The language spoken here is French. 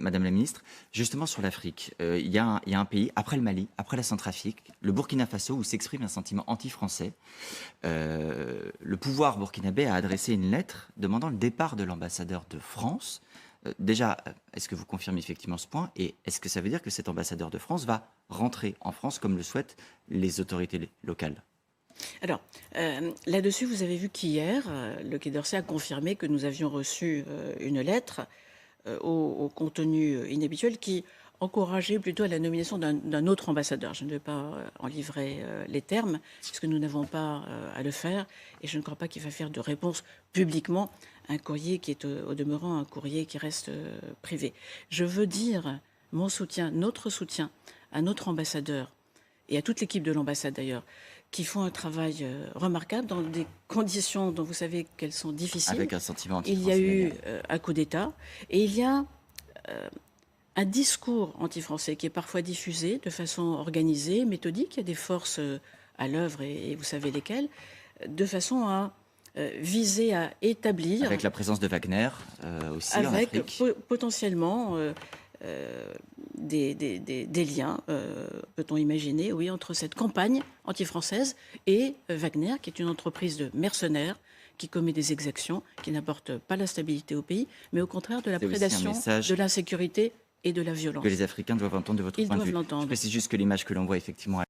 Madame la Ministre. Justement sur l'Afrique, il y a un pays, après le Mali, après la Centrafrique, le Burkina Faso, où s'exprime un sentiment anti-français. Le pouvoir burkinabé a adressé une lettre demandant le départ de l'ambassadeur de France. Déjà, est-ce que vous confirmez effectivement ce point? Et est-ce que ça veut dire que cet ambassadeur de France va rentrer en France comme le souhaitent les autorités locales? Alors, là-dessus, vous avez vu qu'hier, le Quai d'Orsay a confirmé que nous avions reçu une lettre au contenu inhabituel qui encourageait plutôt à la nomination d'un autre ambassadeur. Je ne vais pas en livrer les termes, puisque nous n'avons pas à le faire, et je ne crois pas qu'il va faire de réponse publiquement à un courrier qui est au demeurant un courrier qui reste privé. Je veux dire mon soutien, notre soutien à notre ambassadeur, et à toute l'équipe de l'ambassade d'ailleurs, qui font un travail remarquable dans des conditions dont vous savez qu'elles sont difficiles. Avec un sentiment Il y a anti-français. eu un coup d'État et il y a un discours anti-français qui est parfois diffusé de façon organisée, méthodique. Il y a des forces à l'œuvre et vous savez lesquelles, de façon à viser à établir... Avec la présence de Wagner aussi en avec Afrique. potentiellement des liens, peut-on imaginer, oui, entre cette campagne anti-française et Wagner, qui est une entreprise de mercenaires qui commet des exactions, qui n'apporte pas la stabilité au pays, mais au contraire de la C'est aussi un prédation, message de l'insécurité et de la violence. que les Africains doivent entendre de votre Ils point de doivent vue. Je l'entendre. précise juste que l'image que l'on voit effectivement